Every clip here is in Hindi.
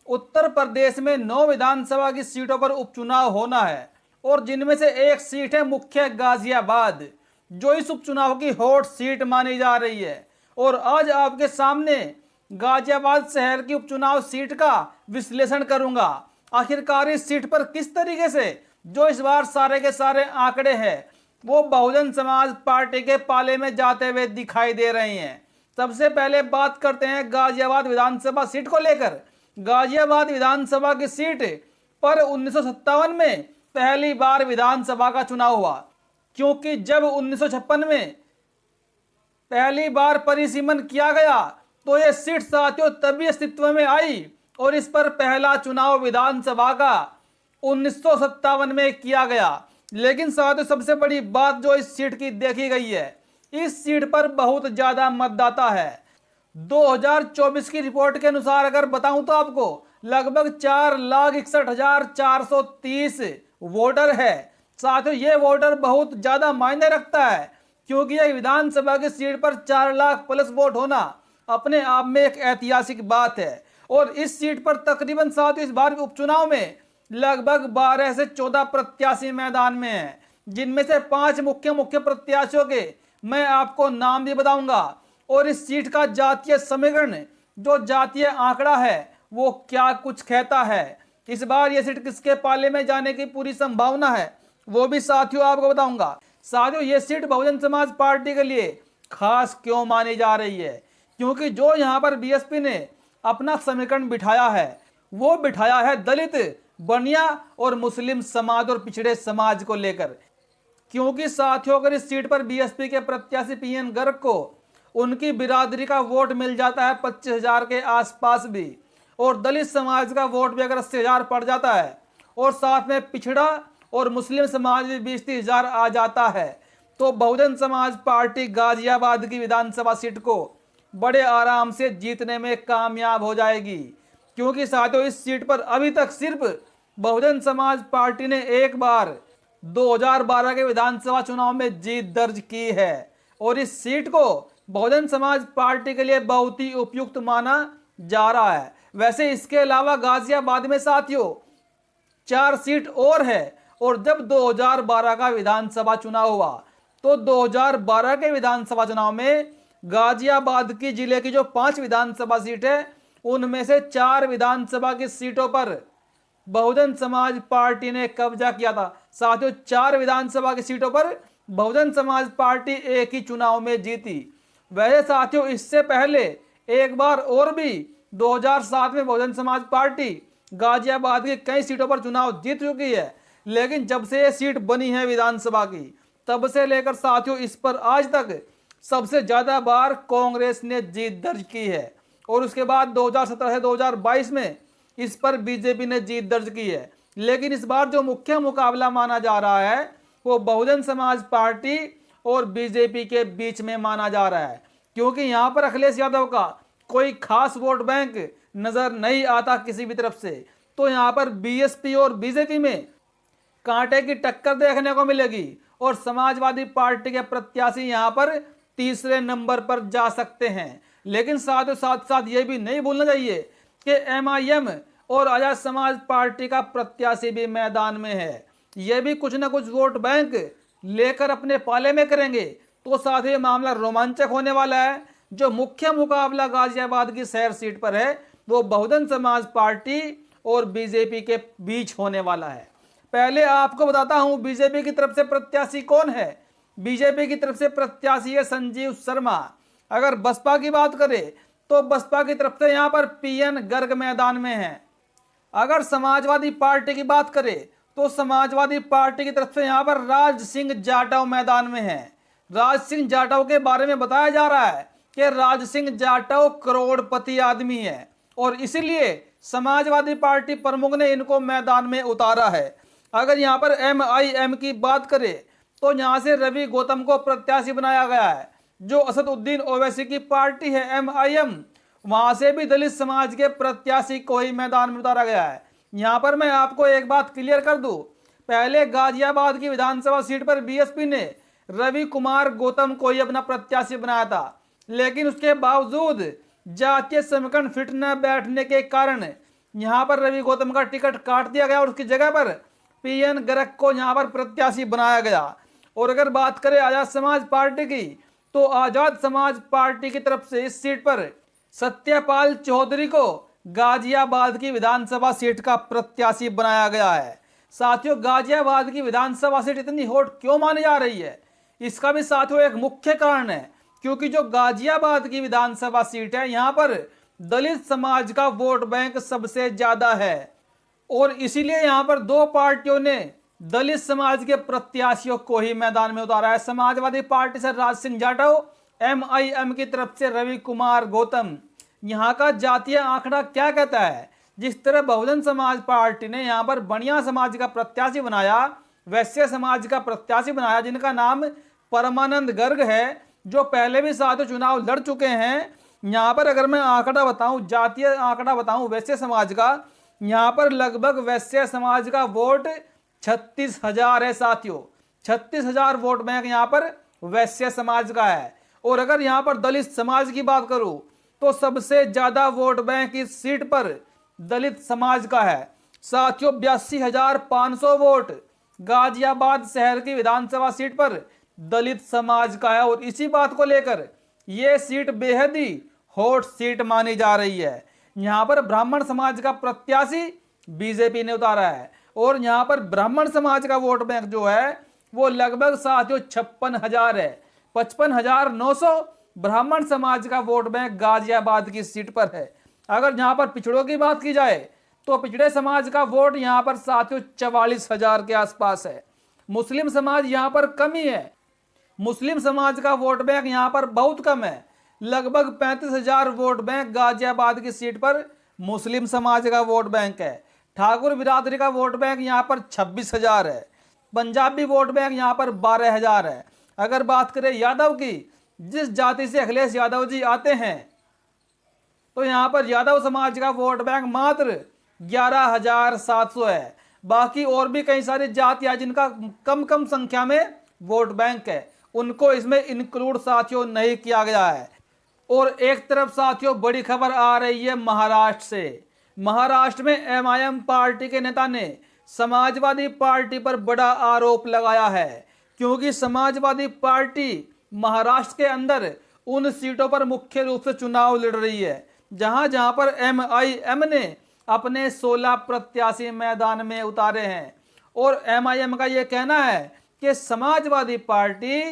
उत्तर प्रदेश में 9 विधानसभा की सीटों पर उपचुनाव होना है और जिनमें से एक सीट है मुख्य गाजियाबाद, जो इस उपचुनाव की हॉट सीट मानी जा रही है। और आज आपके सामने गाजियाबाद शहर की उपचुनाव सीट का विश्लेषण करूंगा। आखिरकार इस सीट पर किस तरीके से जो इस बार सारे के सारे आंकड़े हैं वो बहुजन समाज पार्टी के पाले में जाते हुए दिखाई दे रहे हैं। सबसे पहले बात करते हैं गाजियाबाद विधानसभा सीट को लेकर। गाजियाबाद विधानसभा की सीट पर 1957 में पहली बार विधानसभा का चुनाव हुआ, क्योंकि जब 1956 में पहली बार परिसीमन किया गया तो यह सीट साथियों तभी अस्तित्व में आई और इस पर पहला चुनाव विधानसभा का 1957 में किया गया। लेकिन साथियों सबसे बड़ी बात जो इस सीट की देखी गई है, इस सीट पर बहुत ज्यादा मतदाता है। 2024 की रिपोर्ट के अनुसार अगर बताऊं तो आपको लगभग 4,61,430 वोटर है। साथियों ये वोटर बहुत ज्यादा मायने रखता है, क्योंकि यह विधानसभा की सीट पर 4 लाख प्लस वोट होना अपने आप में एक ऐतिहासिक बात है। और इस सीट पर तकरीबन साथियों इस बार के उपचुनाव में लगभग 12 से 14 प्रत्याशी मैदान में हैं, जिनमें से 5 मुख्य प्रत्याशियों के मैं आपको नाम भी बताऊंगा। और इस सीट का जातीय समीकरण, जो जातीय आंकड़ा है, वो क्या कुछ कहता है, इस बार यह सीट किसके पाले में जाने की पूरी संभावना है, वो भी साथियों आपको बताऊंगा। साथियों ये सीट बहुजन समाज पार्टी के लिए खास क्यों मानी जा रही है, क्योंकि जो यहां पर बीएसपी ने अपना समीकरण बिठाया है वो बिठाया है दलित, बनिया और मुस्लिम समाज और पिछड़े समाज को लेकर। क्योंकि साथियों अगर इस सीट पर बीएसपी के प्रत्याशी पीएन गर्ग को उनकी बिरादरी का वोट मिल जाता है 25,000 के आसपास भी, और दलित समाज का वोट भी अगर 80,000 पड़ जाता है, और साथ में पिछड़ा और मुस्लिम समाज भी 20-30,000 आ जाता है, तो बहुजन समाज पार्टी गाजियाबाद की विधानसभा सीट को बड़े आराम से जीतने में कामयाब हो जाएगी। क्योंकि साथियों इस सीट पर अभी तक सिर्फ बहुजन समाज पार्टी ने एक बार 2012 के विधानसभा चुनाव में जीत दर्ज की है और इस सीट को बहुजन समाज पार्टी के लिए बहुत ही उपयुक्त माना जा रहा है। वैसे इसके अलावा गाजियाबाद में साथियों 4 सीट और है, और जब 2012 का विधानसभा चुनाव हुआ तो 2012 के विधानसभा चुनाव में गाजियाबाद की जिले की जो 5 विधानसभा सीट है उनमें से 4 विधानसभा की सीटों पर बहुजन समाज पार्टी ने कब्जा किया था। साथियों 4 विधानसभा की सीटों पर बहुजन समाज पार्टी एक ही चुनाव में जीती। वैसे साथियों इससे पहले एक बार और भी 2007 में बहुजन समाज पार्टी गाजियाबाद की कई सीटों पर चुनाव जीत चुकी है, लेकिन जब से ये सीट बनी है विधानसभा की तब से लेकर साथियों इस पर आज तक सबसे ज्यादा बार कांग्रेस ने जीत दर्ज की है, और उसके बाद 2017 से 2022 में इस पर बीजेपी ने जीत दर्ज की है। लेकिन इस बार जो मुख्य मुकाबला माना जा रहा है वो बहुजन समाज पार्टी और बीजेपी के बीच में माना जा रहा है, क्योंकि यहां पर अखिलेश यादव का कोई खास वोट बैंक नजर नहीं आता किसी भी तरफ से। तो यहां पर बीएसपी और बीजेपी में कांटे की टक्कर देखने को मिलेगी और समाजवादी पार्टी के प्रत्याशी यहां पर तीसरे नंबर पर जा सकते हैं। लेकिन साथ साथ ये भी नहीं भूलना चाहिए कि एमआईएम और आजाद समाज पार्टी का प्रत्याशी भी मैदान में है। ये भी कुछ ना कुछ वोट बैंक लेकर अपने पाले में करेंगे, तो साथ ही मामला रोमांचक होने वाला है। जो मुख्य मुकाबला गाजियाबाद की शहर सीट पर है वो बहुजन समाज पार्टी और बीजेपी के बीच होने वाला है। पहले आपको बताता हूं बीजेपी की तरफ से प्रत्याशी कौन है। बीजेपी की तरफ से प्रत्याशी है संजीव शर्मा। अगर बसपा की बात करें तो बसपा की तरफ से यहां पर पीएन गर्ग मैदान में है। अगर समाजवादी पार्टी की बात करें तो समाजवादी पार्टी की तरफ से यहां पर राज सिंह जाटव मैदान में है। राज सिंह जाटव के बारे में बताया जा रहा है कि राज सिंह जाटव करोड़पति आदमी है और इसीलिए समाजवादी पार्टी प्रमुख ने इनको मैदान में उतारा है। अगर यहां पर एमआईएम की बात करें तो यहां से रवि गौतम को प्रत्याशी बनाया गया है। जो असदुद्दीन ओवैसी की पार्टी है एमआईएम, वहां से भी दलित समाज के प्रत्याशी को ही मैदान में उतारा गया है। यहां पर मैं आपको एक बात क्लियर कर दूं, पहले गाजियाबाद की विधानसभा सीट पर बीएसपी ने रवि कुमार गौतम को ही अपना प्रत्याशी बनाया था, लेकिन उसके बावजूद जातीय समीकरण फिट न बैठने के कारण यहाँ पर रवि गौतम का टिकट काट दिया गया और उसकी जगह पर पीएन गर्ग को यहाँ पर प्रत्याशी बनाया गया। और अगर बात करें आजाद समाज पार्टी की, तो आजाद समाज पार्टी की तरफ से इस सीट पर सत्यपाल चौधरी को गाजियाबाद की विधानसभा सीट का प्रत्याशी बनाया गया है। साथियों, गाजियाबाद की विधानसभा सीट इतनी हॉट क्यों मानी जा रही है, इसका भी साथियों एक मुख्य कारण है, क्योंकि जो गाजियाबाद की विधानसभा सीट है, यहाँ पर दलित समाज का वोट बैंक सबसे ज्यादा है और इसीलिए यहाँ पर दो पार्टियों ने दलित समाज के प्रत्याशियों को ही मैदान में उतारा है। समाजवादी पार्टी से राज सिंह जाटव, एमआईएम की तरफ से रवि कुमार गौतम। यहाँ का जातीय आंकड़ा क्या कहता है? जिस तरह बहुजन समाज पार्टी ने यहाँ पर बनिया समाज का प्रत्याशी बनाया, वैश्य समाज का प्रत्याशी बनाया, जिनका नाम परमानंद गर्ग है, जो पहले भी 7 चुनाव लड़ चुके हैं। यहाँ पर अगर मैं आंकड़ा बताऊं, जातीय आंकड़ा बताऊं वैश्य समाज का, यहाँ पर लगभग वैश्य समाज का वोट 36,000 है साथियों। 36,000 वोट बैंक यहाँ पर वैश्य समाज का है। और अगर यहाँ पर दलित समाज की बात करूं तो सबसे ज्यादा वोट बैंक इस सीट पर दलित समाज का है साथियों। 82,500 वोट गाजियाबाद शहर की विधानसभा सीट पर दलित समाज का है और इसी बात को लेकर यह सीट बेहद ही हॉट सीट मानी जा रही है। यहाँ पर ब्राह्मण समाज का प्रत्याशी बीजेपी ने उतारा है और यहाँ पर ब्राह्मण समाज का वोट बैंक जो है वो लगभग साथियों 56,000 है। 55,900 ब्राह्मण समाज का वोट बैंक गाजियाबाद की सीट पर है। अगर यहाँ पर पिछड़ों की बात की जाए तो पिछड़े समाज का वोट यहाँ पर साथियों 44,000 के आसपास है। मुस्लिम समाज यहाँ पर कम ही है। मुस्लिम समाज का वोट बैंक यहाँ पर बहुत कम है। लगभग 35,000 वोट बैंक गाजियाबाद की सीट पर मुस्लिम समाज का वोट बैंक है। ठाकुर बिरादरी का वोट बैंक यहाँ पर 26,000 है। पंजाबी वोट बैंक यहाँ पर 12,000 है। अगर बात करें यादव की, जिस जाति से अखिलेश यादव जी आते हैं, तो यहाँ पर यादव समाज का वोट बैंक मात्र 11,700 है। बाकी और भी कई सारी जातियां जिनका कम संख्या में वोट बैंक है, उनको इसमें इंक्लूड साथियों नहीं किया गया है। और एक तरफ साथियों बड़ी खबर आ रही है महाराष्ट्र से। महाराष्ट्र में एमआईएम पार्टी के नेता ने समाजवादी पार्टी पर बड़ा आरोप लगाया है, क्योंकि समाजवादी पार्टी महाराष्ट्र के अंदर उन सीटों पर मुख्य रूप से चुनाव लड़ रही है जहां पर एमआईएम ने अपने 16 प्रत्याशी मैदान में उतारे हैं। और एमआईएम का यह कहना है कि समाजवादी पार्टी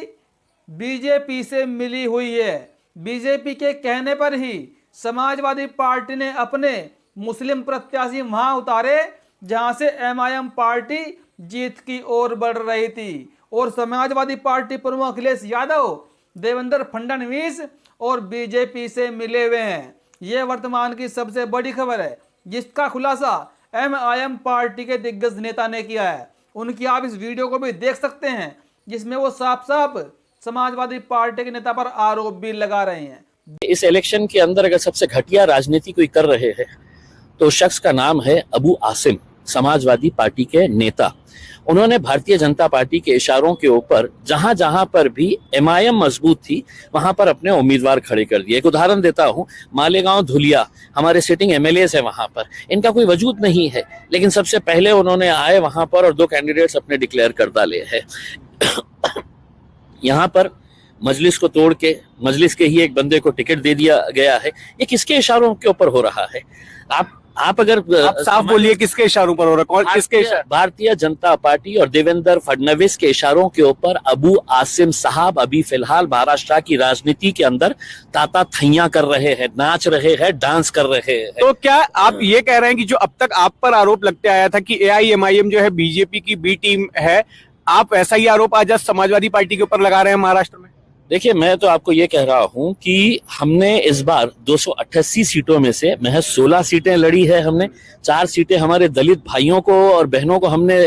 बीजेपी से मिली हुई है। बीजेपी के कहने पर ही समाजवादी पार्टी ने अपने मुस्लिम प्रत्याशी वहां उतारे जहां से एमआईएम पार्टी जीत की ओर बढ़ रही थी। और समाजवादी पार्टी प्रमुख अखिलेश यादव, देवेंद्र फडणवीस और बीजेपी से मिले हुए हैं। यह वर्तमान की सबसे बड़ी खबर है, जिसका खुलासा एमआईएम पार्टी के दिग्गज नेता ने किया है। उनकी आप इस वीडियो को भी देख सकते हैं, जिसमें वो साफ साफ समाजवादी पार्टी के नेता पर आरोप भी लगा रहे हैं। इस इलेक्शन के अंदर अगर सबसे घटिया राजनीति कोई कर रहे हैं तो शख्स का नाम है अबू आसिम, समाजवादी पार्टी के नेता। उन्होंने भारतीय जनता पार्टी के इशारों के ऊपर जहां जहां पर भी एमआईएम मजबूत थी वहां पर अपने उम्मीदवार खड़े कर दिए। एक उदाहरण देता हूं, मालेगांव धुलिया हमारे सिटिंग एमएलए है, वहां पर इनका कोई वजूद नहीं है, लेकिन सबसे पहले उन्होंने आए वहां पर और 2 कैंडिडेट्स अपने डिक्लेयर कर डाले हैं। यहाँ पर मजलिस को तोड़ के मजलिस के ही एक बंदे को टिकट दे दिया गया है। ये किसके इशारों के ऊपर हो रहा है? आप अगर आप साफ बोलिए, किसके इशारों पर हो रहा है? कौन किसके इशारे? भारतीय जनता पार्टी और देवेंद्र फडणवीस के इशारों के ऊपर अबू आसिम साहब अभी फिलहाल महाराष्ट्र की राजनीति के अंदर ताता थैया कर रहे हैं, नाच रहे हैं, डांस कर रहे हैं। तो क्या आप ये कह रहे हैं कि जो अब तक आप पर आरोप लगते आया था कि एआईएमआईएम जो है बीजेपी की बी टीम है, आप ऐसा ही आरोप आज समाजवादी पार्टी के ऊपर लगा रहे हैं महाराष्ट्र में? देखिए, मैं तो आपको ये कह रहा हूं कि हमने इस बार 288 सीटों में से महज 16 सीटें लड़ी है। हमने 4 सीटें हमारे दलित भाइयों को और बहनों को हमने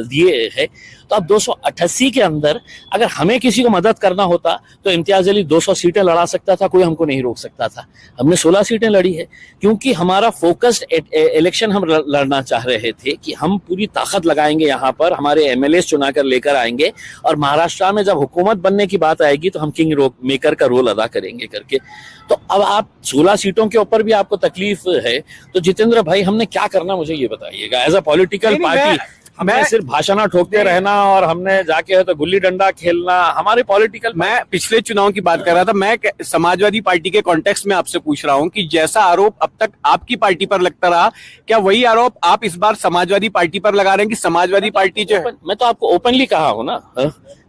दिए हैं तो अब 288 के अंदर अगर हमें किसी को मदद करना होता तो इम्तियाज अली 200 सीटें लड़ा सकता था, कोई हमको नहीं रोक सकता था। हमने 16 सीटें लड़ी है क्योंकि हमारा फोकस्ड इलेक्शन हम लड़ना चाह रहे थे कि हम पूरी ताकत लगाएंगे, यहाँ पर हमारे एमएलए चुना कर लेकर आएंगे और महाराष्ट्र में जब हुकूमत बनने की बात आएगी तो हम किंग मेकर का रोल अदा करेंगे करके। तो अब आप 16 सीटों के ऊपर भी आपको तकलीफ है, तो जितेंद्र भाई हमने क्या करना मुझे ये बताइएगा। एज अ पॉलिटिकल पार्टी हमें सिर्फ भाषण ठोकते रहना और हमने जाके तो गुल्ली डंडा खेलना, हमारे पॉलिटिकल। मैं पिछले चुनाव की बात कर रहा था, मैं समाजवादी पार्टी के कॉन्टेक्स्ट में आपसे पूछ रहा हूं कि जैसा आरोप अब तक आपकी पार्टी पर लगता रहा, क्या वही आरोप आप इस बार समाजवादी पार्टी पर लगा रहे हैं कि समाजवादी पार्टी जो है। मैं तो आपको ओपनली कहा हूं ना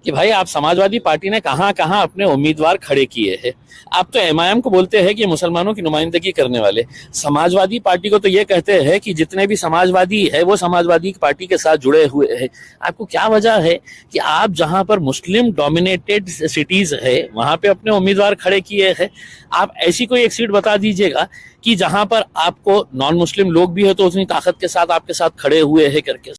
कि भाई आप समाजवादी पार्टी ने कहां कहां अपने उम्मीदवार खड़े किए हैं। आप तो एमआईएम को बोलते हैं कि मुसलमानों की नुमाइंदगी करने वाले, समाजवादी पार्टी को तो ये कहते हैं कि जितने भी समाजवादी है वो समाजवादी पार्टी के साथ जुड़े हुए हैं। आपको क्या वजह है कि आप जहां पर मुस्लिम डोमिनेटेड सिटीज है वहां पे अपने उम्मीदवार खड़े किए हैं। आप ऐसी कोई एक सीट बता दीजिएगा कि जहां पर आपको नॉन मुस्लिम लोग भी है तो उतनी ताकत के साथ आपके साथ खड़े हुए हैं करके।